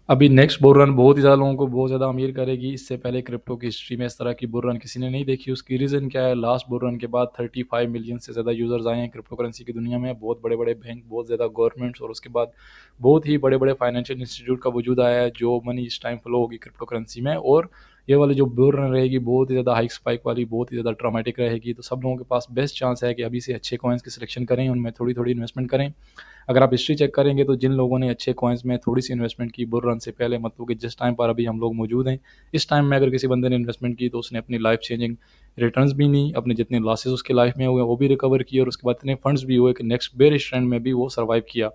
अभी next bull run बहुत ही ज़्यादा लोगों को बहुत ज़्यादा अमीर करेगी। इससे पहले क्रिप्टो की हिस्ट्री में इस तरह की बुल रन किसी ने नहीं देखी। उसकी रीज़न क्या है? लास्ट बुल रन के बाद 35 मिलियन से ज़्यादा यूज़र्स आए हैं क्रिप्टो करेंसी की दुनिया में। बहुत बड़े-बड़े बैंक, बहुत ज़्यादा गवर्नमेंट्स और उसके बाद बहुत ही बड़े-बड़े फाइनेंशियल इंस्टीट्यूट का वजूद आया है, जो मनी इस टाइम फ्लो होगी क्रिप्टो करेंसी में। और ये वाली जो बुल रन रहेगी बहुत ही ज़्यादा हाई स्पाइक वाली, बहुत ही ज़्यादा ड्रामेटिक रहेगी। तो सब लोगों के पास बेस्ट चांस है कि अभी से अच्छे कॉइन्स की सिलेक्शन करें, उनमें थोड़ी-थोड़ी इन्वेस्टमेंट करें। अगर आप हिस्ट्री चेक करेंगे तो जिन लोगों ने अच्छे कॉइन्स में थोड़ी-सी इन्वेस्टमेंट की बुल रन से पहले, मतलब कि जिस टाइम पर अभी हम लोग मौजूद हैं, इस टाइम में अगर किसी बंदे ने इन्वेस्टमेंट की तो उसने अपनी लाइफ चेंजिंग रिटर्न्स भी ली, अपने जितने लॉसेस उसकी लाइफ में हुए वो भी रिकवर किए और उसके बाद इतने फंड्स भी हुए कि नेक्स्ट बेयरिश ट्रेंड में भी वो सर्वाइव किया।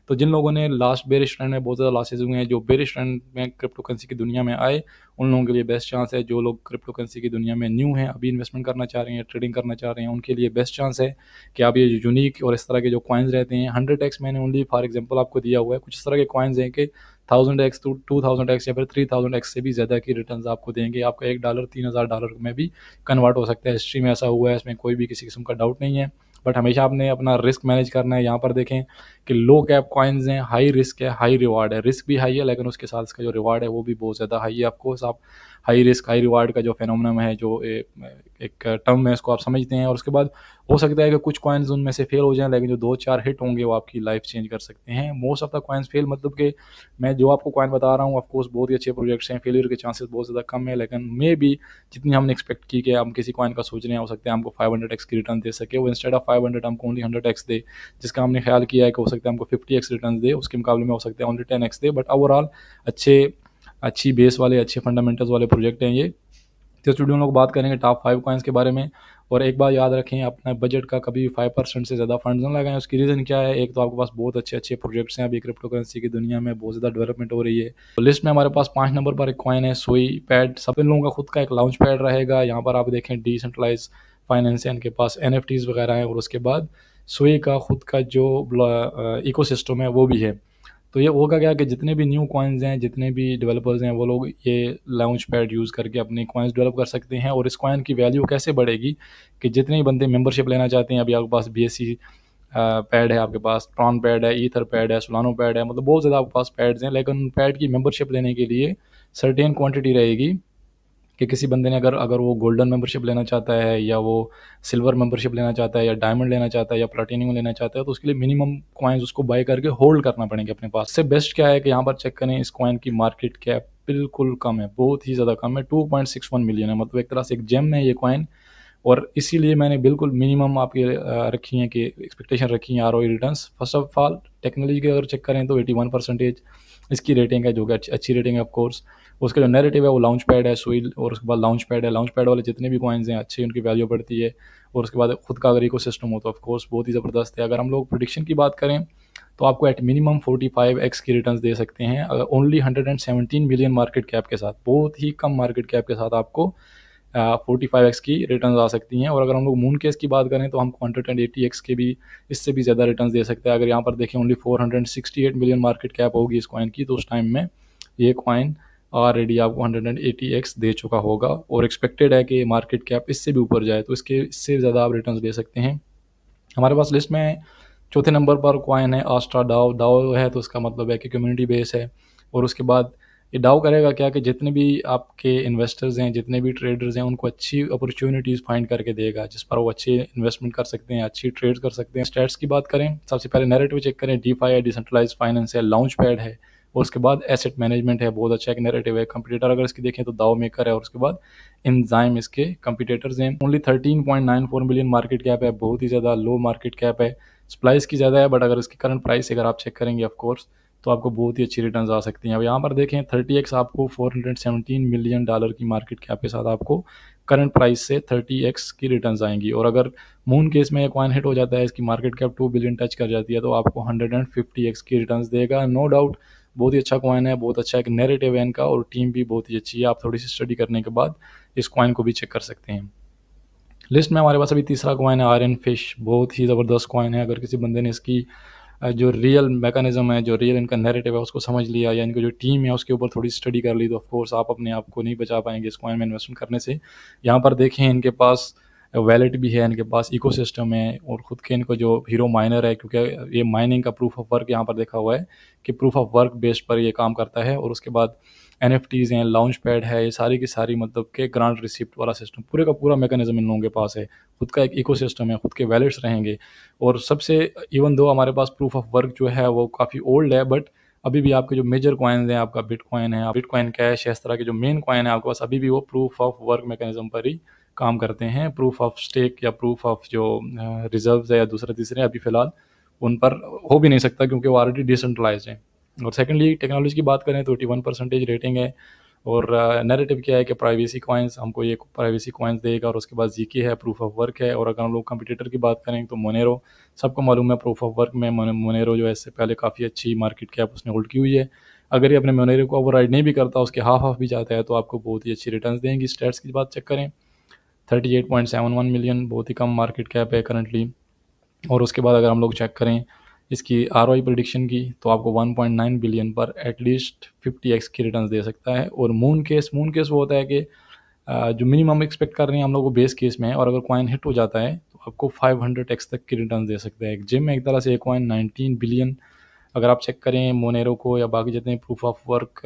तो जिन लोगों ने लास्ट बेयरिश ट्रेंड में बहुत ज़्यादा लॉसेस हुए हैं, जो बेयरिश ट्रेंड में क्रिप्टो करेंसी की दुनिया में आए, उन लोगों के लिए बेस्ट चांस है। जो लोग क्रिप्टो करेंसी की दुनिया में न्यू हैं, अभी इन्वेस्टमेंट करना चाह रहे हैं, ट्रेडिंग करना चाह रहे हैं, उनके लिए बेस्ट चांस है कि आप ये जो यूनिक और इस तरह के जो कॉइन्स रहते हैं, 100x मैंने ओनली फॉर एग्जांपल आपको दिया हुआ है। कुछ इस तरह के कॉइन्स हैं कि 1000x टू 2000x या फिर 3000x से भी ज़्यादा की रिटर्न्स आपको देंगे। आपका $1 $3000 में भी कन्वर्ट हो सकता है। हिस्ट्री में ऐसा हुआ है, इसमें कोई भी किसी किस्म का डाउट नहीं है। बट हमेशा आपने अपना रिस्क मैनेज करना है। यहाँ पर देखें कि लो कैप कॉइन्स हैं, हाई रिस्क है, हाई रिवार्ड है। रिस्क भी हाई है लेकिन उसके साथ इसका जो रिवार्ड है वो भी बहुत ज़्यादा हाई है। ऑफकोर्स आप हाई रिस्क हाई रिवार्ड का जो फिनोमेनन है, जो एक टर्म है, इसको आप समझते हैं। और उसके बाद हो सकता है कि कुछ कॉइन्स उनमें से फेल हो जाएँ, लेकिन जो 2-4 हिट होंगे वो आपकी लाइफ चेंज कर सकते हैं। Most of the coins fail, मतलब कि मैं जो आपको कॉइन बता रहा हूँ ऑफकोर्स बहुत ही अच्छे प्रोजेक्ट्स हैं, फेलियर के चांसेस बहुत ज़्यादा कम है। लेकिन मे बी जितनी हमने एक्सपेक्ट की कि हम किसी कॉइन का सोच रहे हैं, हो सकता है हमको 500x की रिटर्न दे सके, वो इंस्टेड ऑफ 500 हमको ओनली 100x दे। जिसका हमने ख्याल किया है कि हो सकता है हमको 50x रिटर्न दे, उसके मुकाबले में हो सकता है only 10x they. But overall अच्छे अच्छी बेस वाले, अच्छे फंडामेंटल्स वाले प्रोजेक्ट हैं ये। तो इस वीडियो में लोग बात करेंगे टॉप 5 कॉइन्स के बारे में। और एक बात याद रखें, अपना बजट का कभी 5% से ज़्यादा फंड्स ना लगाएं। उसकी रीज़न क्या है? एक तो आपके पास बहुत अच्छे अच्छे प्रोजेक्ट्स हैं, अभी क्रिप्टो करेंसी की दुनिया में बहुत ज़्यादा डेवलपमेंट हो रही है। तो लिस्ट में हमारे पास 5 नंबर पर एक कॉइन है सोई पैड। सब इन लोगों का खुद का एक लॉन्च पैड रहेगा। यहाँ पर आप देखें डिसेंट्रलाइज फाइनेंस है, इनके पास एनएफटीज वगैरह हैं और उसके बाद सोई का खुद का जो इकोसिस्टम है वो भी है। तो ये होगा क्या कि जितने भी न्यू कॉइन्स हैं, जितने भी डेवलपर्स हैं, वो लोग ये लॉन्च पैड यूज़ करके अपनी कॉइन्स डेवलप कर सकते हैं। और इस कॉइन की वैल्यू कैसे बढ़ेगी कि जितने ही बंदे मेंबरशिप लेना चाहते हैं, अभी आपके पास बीएससी पैड है, आपके पास ट्रॉन पैड है, ईथर पैड है, सोलानो पैड है, मतलब बहुत ज़्यादा आपके पास पैड्स हैं। लेकिन पैड की मेंबरशिप लेने के लिए सर्टेन क्वांटिटी रहेगी कि किसी बंदे ने अगर अगर वो गोल्डन मेंबरशिप लेना चाहता है, या वो सिल्वर मेंबरशिप लेना चाहता है, या डायमंड लेना चाहता है, या प्लैटिनम लेना चाहता है, तो उसके लिए मिनिमम कॉइन्स उसको बाय करके होल्ड करना पड़ेंगे अपने पास। इससे बेस्ट क्या है कि यहाँ पर चेक करें, इस कॉइन की मार्केट कैप बिल्कुल कम है, बहुत ही ज़्यादा कम है, 2.61 मिलियन है। मतलब एक तरह से एक जेम है ये कॉइन। और इसीलिए मैंने बिल्कुल मिनिमम आपकी रखी है कि एक्सपेक्टेशन रखी है ROE returns. First of all technology की अगर चेक करें तो 81% इसकी रेटिंग है, जो कि अच्छी रेटिंग है ऑफ कोर्स। उसका जो नैरेटिव है वो लॉन्च पैड है स्विल, और उसके बाद लॉन्च पैड है। लॉन्च पैड वाले जितने भी कॉइन्स हैं अच्छी उनकी वैल्यू बढ़ती है। और उसके बाद खुद का अगर इकोसिस्टम हो तो ऑफ कोर्स बहुत ही ज़बरदस्त है। अगर हम लोग प्रेडिक्शन की बात करें तो आपको एट मिनिमम 45x की रिटर्न्स दे सकते हैं, अगर ओनली 117 मिलियन मार्केट कैप के साथ, बहुत ही कम मार्केट कैप के साथ आपको 45x की रिटर्न्स आ सकती हैं। और अगर हम लोग मून केस की बात करें तो हमको 180x के भी, इससे भी ज़्यादा रिटर्न्स दे सकते हैं। अगर यहाँ पर देखें ओनली 468 मिलियन मार्केट कैप होगी इस कॉइन की, तो उस टाइम में ये कॉइन ऑलरेडी आपको 180x दे चुका होगा। और एक्सपेक्टेड है कि मार्केट कैप इससे भी ऊपर जाए, तो इससे ज़्यादा आप रिटर्न्स ले सकते हैं। हमारे पास लिस्ट में चौथे नंबर पर कॉइन है आस्ट्रा डाओ। डाओ है तो उसका मतलब है कि कम्युनिटी बेस है। और उसके बाद ये डाओ करेगा क्या कि जितने भी आपके इन्वेस्टर्स हैं, जितने भी ट्रेडर्स हैं, उनको अच्छी अपॉर्चुनिटीज़ फाइंड करके देगा जिस पर वो अच्छी इन्वेस्टमेंट कर सकते हैं, अच्छी ट्रेड कर सकते हैं। स्टैट्स की बात करें, सबसे पहले नैरेटिव चेक करें, डीफाई है, डिसेंट्रलाइज फाइनेंस है, लॉन्च पैड है, और उसके बाद एसेट मैनेजमेंट है, बहुत अच्छा एक नैरेटिव है। कंपटीटर अगर इसकी देखें तो दाव मेकर है, और उसके बाद एंजाइम इसके कंपटीटर्स हैं। ओनली 13.94 मिलियन मार्केट कैप है, बहुत ही ज़्यादा लो मार्केट कैप है। सप्लाईज की ज़्यादा है, बट अगर इसकी करंट प्राइस अगर आप चेक करेंगे ऑफ कोर्स तो आपको बहुत ही अच्छी रिटर्न्स आ सकती हैं। अब यहाँ पर देखें 30x आपको $417 मिलियन की मार्केट कैप के साथ आपको करंट प्राइस से 30x की रिटर्न्स आएंगी। और अगर मून केस में कॉइन हिट हो जाता है, इसकी मार्केट कैप 2 बिलियन टच कर जाती है, तो आपको 150x की रिटर्न्स देगा। नो डाउट बहुत ही अच्छा कॉइन है, बहुत अच्छा एक नैरेटिव है इनका, और टीम भी बहुत ही अच्छी है। आप थोड़ी सी स्टडी करने के बाद इस कॉइन को भी चेक कर सकते हैं। लिस्ट में हमारे पास अभी तीसरा कॉइन है आयरन फिश। बहुत ही ज़बरदस्त कॉइन है। अगर किसी बंदे ने इसकी जो रियल मैकेनिज्म है, जो रियल इनका नैरेटिव है उसको समझ लिया, या इनकी जो टीम है उसके ऊपर थोड़ी स्टडी कर ली, तो ऑफ कोर्स आप अपने आप को नहीं बचा पाएंगे इस कॉइन में इन्वेस्टमेंट करने से। यहाँ पर देखें इनके पास वैलेट भी है इनके पास, इकोसिस्टम है, और ख़ुद के इनको जो हीरो माइनर है, क्योंकि ये माइनिंग का प्रूफ ऑफ वर्क यहाँ पर देखा हुआ है कि प्रूफ ऑफ वर्क बेस्ड पर ये काम करता है। और उसके बाद एनएफटीज़ हैं, लॉन्च पैड है, ये सारी की सारी मतलब के ग्रांट रिसिप्ट वाला सिस्टम पूरे का पूरा मैकेनिज्म इन लोगों के पास है। खुद का एक इकोसिस्टम है, खुद के वैलेट्स रहेंगे। और सबसे इवन दो हमारे पास प्रूफ ऑफ वर्क जो है वो काफ़ी ओल्ड है, बट अभी भी आपके जो मेजर कॉइन्स हैं, आपका बिटकॉइन है, बिटकॉइन कैश है, इस तरह के जो मेन कॉइन है आपके पास, अभी भी वो प्रूफ ऑफ वर्क मैकेनिज्म पर ही काम करते हैं। प्रूफ ऑफ स्टेक या प्रूफ ऑफ जो रिजर्व्स है या दूसरे तीसरे अभी फ़िलहाल उन पर हो भी नहीं सकता, क्योंकि वो ऑलरेडी डिसेंट्रलाइज्ड हैं। और सेकेंडली टेक्नोलॉजी की बात करें तो 81% रेटिंग है। और नैरेटिव क्या है कि प्राइवेसी कॉइन्स हमको ये प्राइवेसी कॉइन्स देगा, और उसके बाद जीके है, प्रूफ ऑफ वर्क है। और अगर हम लोग कंपटीटर की बात करें तो मोनेरो, सबको मालूम है प्रूफ ऑफ वर्क में मोनेरो जो है इससे पहले काफ़ी अच्छी मार्केट कैप उसने होल्ड की हुई है। अगर ये अपने मोनेरो को ओवरराइड नहीं भी करता, उसके हाफ ऑफ भी जाता है, तो आपको बहुत ही अच्छी रिटर्न्स देंगी। स्टैट्स की बात चेक करें, 38.71 मिलियन बहुत ही कम मार्केट कैप है करंटली। और उसके बाद अगर हम लोग चेक करें इसकी आरओआई प्रेडिक्शन की, तो आपको 1.9 बिलियन पर एटलीस्ट 50x की रिटर्न्स दे सकता है। और मून केस वो होता है कि जो मिनिमम एक्सपेक्ट कर रहे हैं हम लोग वो बेस केस में है, और अगर कॉइन हिट हो जाता है तो आपको 500x तक की रिटर्न दे सकता है। एक जिम में एक तरह से ये कॉइन 19 बिलियन, अगर आप चेक करें मोनेरो को या बाकी जितने प्रूफ ऑफ वर्क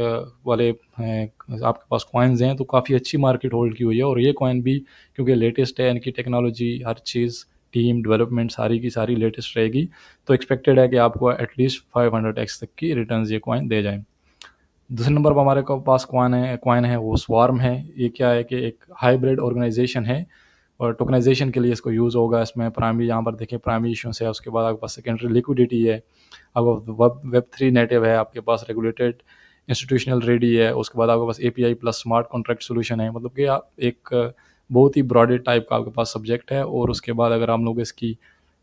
वाले हैं आपके पास कॉइन्स हैं, तो काफ़ी अच्छी मार्केट होल्ड की हुई है। और ये कॉइन भी क्योंकि लेटेस्ट है, इनकी टेक्नोलॉजी हर चीज़ टीम डेवलपमेंट सारी की सारी लेटेस्ट रहेगी, तो एक्सपेक्टेड है कि आपको एटलीस्ट 500x तक की रिटर्न्स ये कॉइन दे जाएँ। दूसरे नंबर पर हमारे पास कॉइन है वो स्वार्म है। ये क्या है कि एक हाइब्रिड ऑर्गेनाइजेशन है, और टोकनाइजेशन के लिए इसको यूज़ होगा। इसमें प्राइमरी यहाँ पर देखें प्राइमरी इशूस है, उसके बाद आपके पास सेकेंडरी लिक्विडिटी है, अब वेब 3 नेटिव है, आपके पास रेगुलेटेड इंस्टीट्यूशनल रेडी है, उसके बाद आपके पास API plus smart contract solution है। मतलब कि आप एक बहुत ही ब्रॉडेड टाइप का आपके पास सब्जेक्ट है। और उसके बाद अगर हम लोग इसकी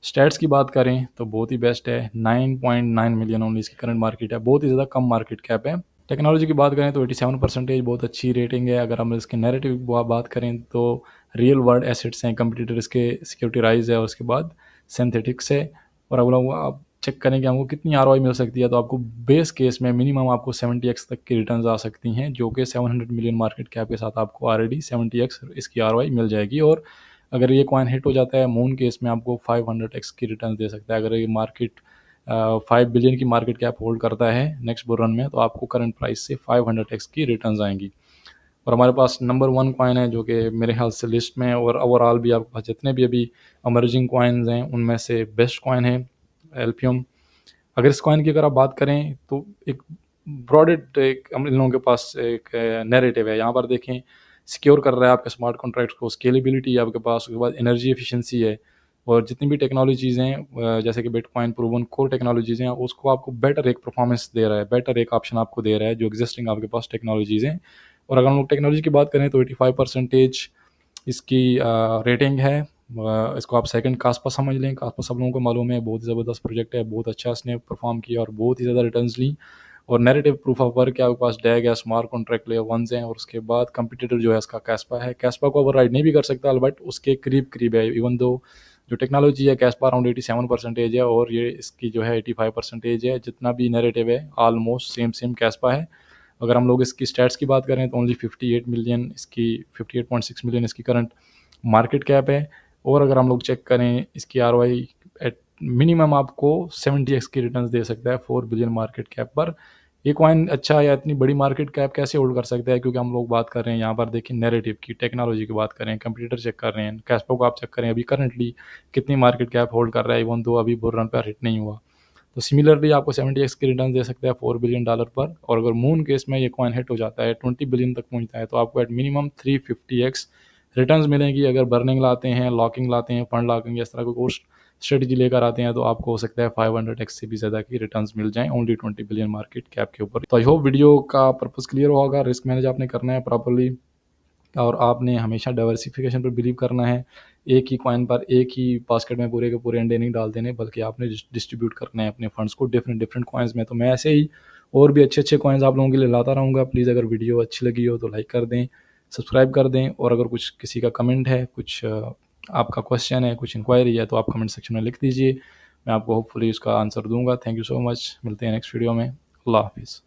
स्टैट्स की बात करें तो बहुत ही बेस्ट है, 9.9 मिलियन ओनली इसकी करंट मार्केट है, बहुत ही ज़्यादा कम मार्केट कैप है। टेक्नोलॉजी की बात करें तो 87% बहुत अच्छी रेटिंग है। अगर हम इसके नैरेटिव की बात करें तो रियल वर्ल्ड एसेट्स हैं, कंपटीटर इसके सिक्योरिटीराइज है, उसके बाद सिंथेटिक्स है। और अगर आप चेक करें कि हमको कितनी आरओआई मिल सकती है, तो आपको बेस केस में मिनिमम आपको 70x तक की रिटर्न्स आ सकती हैं, जो कि 700 मिलियन मार्केट कैप के साथ आपको ऑलरेडी 70x इसकी आरओआई मिल जाएगी। और अगर ये कॉइन हिट हो जाता है मून केस में आपको 500x की रिटर्न दे सकता है। अगर ये मार्केट 5 बिलियन की मार्केट कैप होल्ड करता है नेक्स्ट बुल रन में, तो आपको करंट प्राइस से 500x की रिटर्न्स आएंगी। और हमारे पास नंबर 1 कॉइन है जो कि मेरे ख्याल से लिस्ट में, और ओवरऑल भी आपके पास जितने भी अभी अमर्जिंग कॉइन्स हैं उनमें से बेस्ट कॉइन है एल्पियम। अगर इस कॉइन की अगर आप बात करें तो एक ब्रॉडेड एक हम इन लोगों के पास एक नैरेटिव है। यहाँ पर देखें सिक्योर कर रहा है आपके स्मार्ट कॉन्ट्रैक्ट को, स्केलेबिलिटी है आपके पास, उसके बाद एनर्जी एफिशिएंसी है, और जितनी भी टेक्नोलॉजीज़ हैं जैसे कि बिटकॉइन प्रूवन कोर टेक्नोलॉजीज़ हैं, उसको आपको बेटर एक परफॉर्मेंस दे रहा है, बेटर एक ऑप्शन आपको दे रहा है जो एग्जिस्टिंग आपके पास टेक्नोलॉजीज़ हैं। और अगर हम लोग टेक्नोलॉजी की बात करें तो 85% इसकी रेटिंग है। इसको आप सेकंड कास्पा समझ लें। कास्पा सब लोगों को मालूम है, बहुत ही ज़बरदस्त प्रोजेक्ट है, बहुत अच्छा इसने परफॉर्म किया और बहुत ही ज़्यादा रिटर्न्स ली। और नैरेटिव प्रूफ ऑफ वर्क है, आपके पास डैग है, स्मार्ट कॉन्ट्रैक्ट लेयर वंस हैं, और उसके बाद कंपटीटर जो है इसका कैस्पा है। कैस्पा को ओवरराइड नहीं भी कर सकता, बट उसके करीब करीब है। इवन दो जो टेक्नोलॉजी है कैस्पा अराउंड 87% है, और ये इसकी जो है 85% है। जितना भी नैरेटिव है ऑलमोस्ट सेम सेम कैस्पा है। अगर हम लोग इसकी स्टैट्स की बात करें तो ओनली 58 मिलियन इसकी 58.6 मिलियन इसकी करंट मार्केट कैप है। और अगर हम लोग चेक करें इसकी आरओआई एट मिनिमम आपको 70x की रिटर्न्स दे सकता है 4 बिलियन मार्केट कैप पर। ये कॉइन अच्छा या इतनी बड़ी मार्केट कैप कैसे होल्ड कर सकता है, क्योंकि हम लोग बात कर रहे हैं यहाँ पर देखिए नैरेटिव की, टेक्नोलॉजी की बात करें, कंप्यूटर चेक कर रहे हैं, कैस्पो को आप चेक करें अभी करंटली कितनी मार्केट कैप होल्ड कर रहा है, इवन दो अभी बुल रन पर हिट नहीं हुआ। तो सिमिलरली आपको 70x की रिटर्न दे सकता है $4 बिलियन पर। और अगर मून केस में ये कॉइन हिट हो जाता है 20 बिलियन तक पहुंचता है, तो आपको एट मिनिमम 350x रिटर्न्स मिलेंगी। अगर बर्निंग लाते हैं, लॉकिंग लाते हैं, फंड लॉकिंग इस तरह कोई स्ट्रेटजी लेकर आते हैं, तो आपको हो सकता है 500x से भी ज़्यादा की रिटर्न्स मिल जाएं ओनली 20 बिलियन मार्केट कैप के ऊपर। तो आई होप वीडियो का पर्पस क्लियर होगा। रिस्क मैनेज आपने करना है प्रॉपर्ली, और आपने हमेशा डाइवर्सिफिकेशन पर बिलीव करना है। एक ही कॉइन पर एक ही बास्केट में पूरे के पूरे अंडे नहीं डाल देने, बल्कि आपने डिस्ट्रीब्यूट करना है अपने फंड्स को डिफरेंट डिफरेंट कॉइन्स में। तो मैं ऐसे ही और भी अच्छे अच्छे कॉइन्स आप लोगों के लिए लाता रहूँगा। प्लीज़ अगर वीडियो अच्छी लगी हो तो लाइक कर दें, सब्सक्राइब कर दें, और अगर कुछ किसी का कमेंट है, कुछ आपका क्वेश्चन है, कुछ इंक्वायरी है, तो आप कमेंट सेक्शन में लिख दीजिए, मैं आपको होपफुली उसका आंसर दूंगा। थैंक यू सो मच, मिलते हैं नेक्स्ट वीडियो में। अल्लाह हाफिज़।